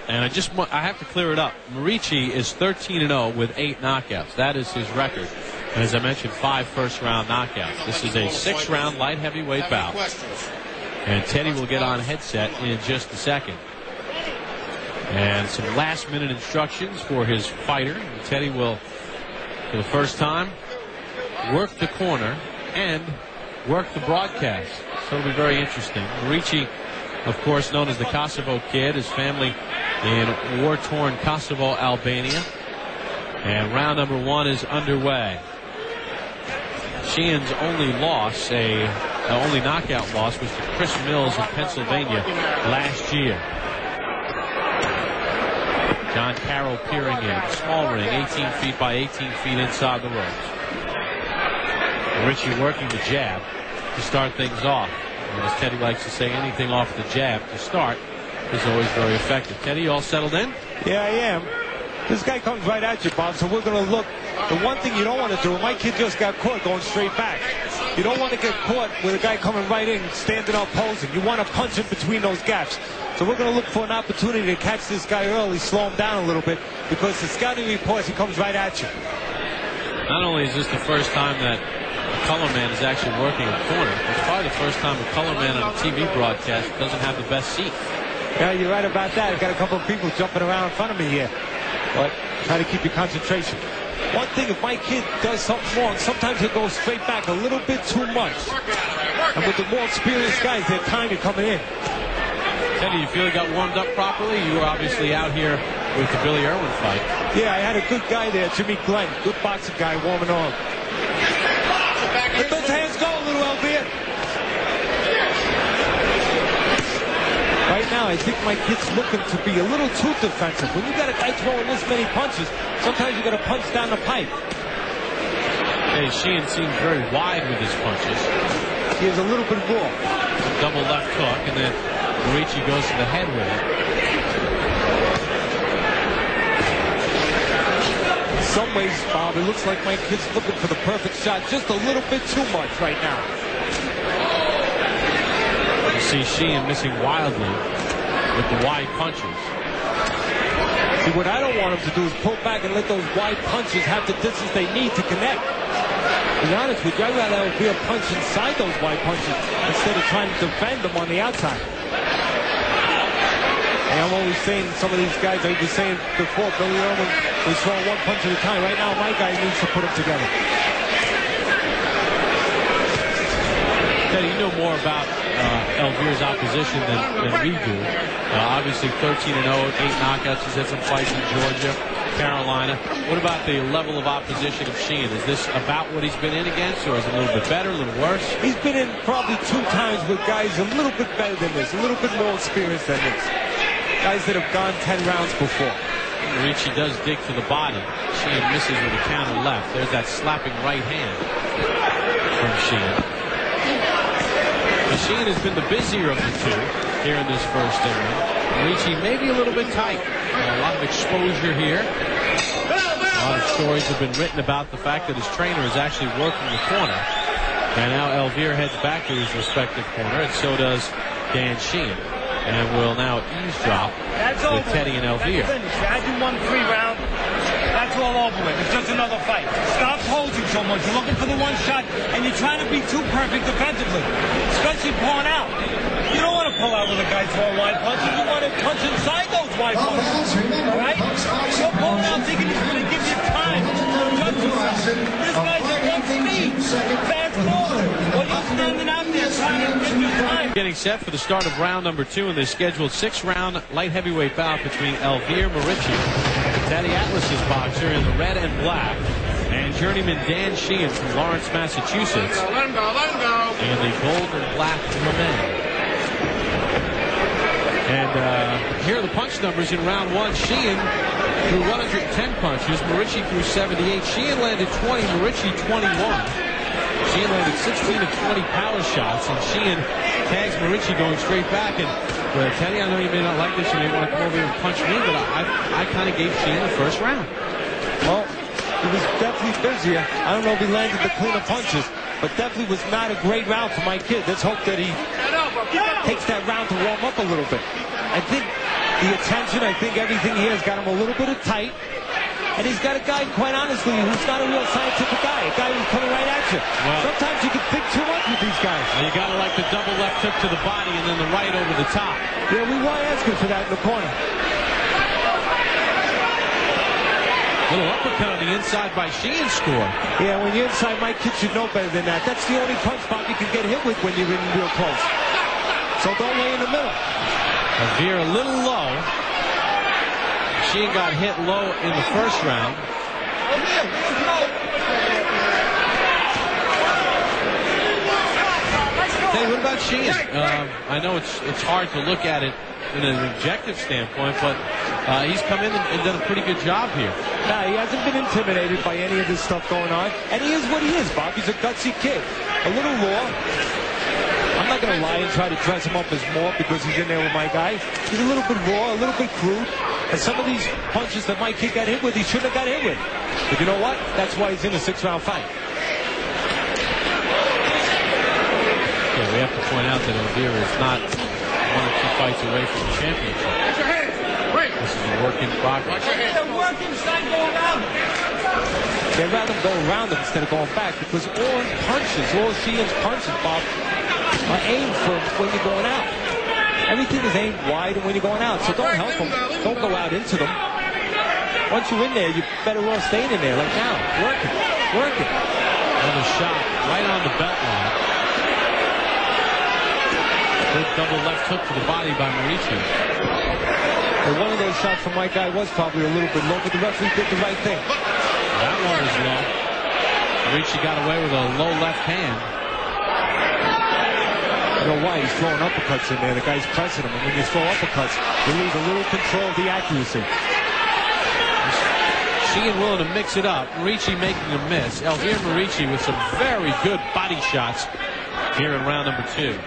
And I have to clear it up. Muriqi is 13-0 with 8 knockouts. That is his record. And as I mentioned, 5 first-round knockouts. This is a 6-round light heavyweight bout. And Teddy will get on headset in just a second. And some last-minute instructions for his fighter. And Teddy will, for the first time, work the corner and work the broadcast. So it'll be very interesting. Muriqi, of course, known as the Kosovo Kid, his family in war-torn Kosovo, Albania. And round number 1 is underway. Sheehan's only knockout loss was to Chris Mills in Pennsylvania last year. John Carroll peering in. Small ring, 18 feet by 18 feet inside the ropes. Muriqi working the jab to start things off. And as Teddy likes to say, anything off the jab to start is always very effective. Teddy, you all settled in? Yeah, I am. This guy comes right at you, Bob, so we're going to look. The one thing you don't want to do, my kid just got caught going straight back. You don't want to get caught with a guy coming right in, standing up, posing. You want to punch in between those gaps. So we're going to look for an opportunity to catch this guy early, slow him down a little bit, because the scouting reports, he comes right at you. Not only is this the first time that a color man is actually working a corner, it's probably the first time a color man on a TV broadcast doesn't have the best seat. Yeah, you're right about that. I've got a couple of people jumping around in front of me here. But try to keep your concentration. One thing, if my kid does something wrong, sometimes he goes straight back a little bit too much. And with the more experienced guys, their time is coming in. Teddy, you feel he got warmed up properly? You were obviously out here with the Billy Irwin fight. Yeah, I had a good guy there, Jimmy Glenn. Good boxing guy, warming on. Let those hands go, little Elvir. Right now, I think my kid's looking to be a little too defensive. When you got a guy throwing this many punches, sometimes you got to punch down the pipe. Hey, Sheehan seems very wide with his punches. He is a little bit raw. Double left hook, and then Muriqi goes to the head with it. In some ways, Bob, it looks like my kid's looking for the perfect shot just a little bit too much right now. You see Sheehan missing wildly with the wide punches. See, what I don't want him to do is pull back and let those wide punches have the distance they need to connect. To be honest with you, I'd rather have a punch inside those wide punches instead of trying to defend them on the outside. And I'm always saying, some of these guys, I was saying before, Billy Irwin was throwing one punch at a time. Right now, my guy needs to put them together. Teddy, you know more about Elvir's opposition than we do. Obviously 13-0, 8 knockouts. He's had some fights in Georgia, Carolina. What about the level of opposition of Sheehan? Is this about what he's been in against, or is it a little bit better, a little worse? He's been in probably 2 times with guys a little bit better than this, a little bit more experienced than this. Guys that have gone 10 rounds before. Muriqi does dig for the body. Sheehan misses with a counter left. There's that slapping right hand from Sheehan. Sheehan has been the busier of the two here in this first inning. Muriqi maybe a little bit tight. A lot of exposure here. A lot of stories have been written about the fact that his trainer is actually working the corner. And now Elvir heads back to his respective corner, and so does Dan Sheehan. And will now eavesdrop with Teddy and Elvir. I do 1-3 round. That's all over with. It's just another fight. Stop posing so much. You're looking for the one shot, and you're trying to be too perfect defensively, especially pulling out. You don't want to pull out with a guy throwing wide punches. You want to punch inside those wide punches. All right? You're pulling out thinking he's going to give you time. This guy's at one speed. Fast forward. While you're standing out there trying to give you time. Getting set for the start of round number 2 in this scheduled 6-round light heavyweight bout between Elvir Muriqi, Teddy Atlas's boxer in the red and black, and journeyman Dan Sheehan from Lawrence, Massachusetts, in the gold and black for men. And here are the punch numbers in round 1. Sheehan threw 110 punches. Muriqi threw 78. Sheehan landed 20. Muriqi 21. Sheehan landed 16 of 20 power shots, and Sheehan tags Muriqi going straight back. And Teddy, I know you may not like this, you may want to come over here and punch me, but I kind of gave Sheehan the first round. Well, he was definitely busier. I don't know if he landed the cleaner punches, but definitely was not a great round for my kid. Let's hope that he takes that round to warm up a little bit. I think the attention. I think everything here has got him a little bit of tight. And he's got a guy, quite honestly, who's not a real scientific guy. A guy who's coming right at you. Well, sometimes you can think too much with these guys. You got to like the double left hook to the body and then the right over the top. Yeah, we were asking for that in the corner. Little uppercut on the inside by Sheehan score. Yeah, when you're inside, my kid should know better than that. That's the only punch spot you can get hit with when you're in real close. So don't lay in the middle. Elvir a little low. Sheehan got hit low in the first round. Hey, what about Sheehan? I know it's hard to look at it in an objective standpoint, but he's come in and done a pretty good job here. Nah, he hasn't been intimidated by any of this stuff going on, and he is what he is, Bob. He's a gutsy kid, a little raw. I'm not going to lie and try to dress him up as more because he's in there with my guy. He's a little bit raw, a little bit crude, and some of these punches that my kid got hit with, he shouldn't have got hit with. But you know what? That's why he's in a 6-round fight. Yeah, we have to point out that Elvir is not 1 or 2 fights away from the championship. This is a work in progress. They're working, side go around him. They'd rather go around him instead of going back because all his punches, all Sheehan's punches, Bob, are aimed for when you're going out. Everything is aimed wide when you're going out, so don't help them. Don't go out into them. Once you're in there, you're better off staying in there, like now. Work it. Work it. Another shot right on the belt line. Big double left hook to the body by Muriqi. Well, one of those shots from my guy was probably a little bit low, but the referee did the right thing. That one was low. Muriqi got away with a low left hand. I don't know why he's throwing uppercuts in there. The guy's pressing him, and when you throw uppercuts, you lose a little control of the accuracy. Sheehan willing to mix it up. Muriqi making a miss. Elvir Muriqi with some very good body shots here in round number 2.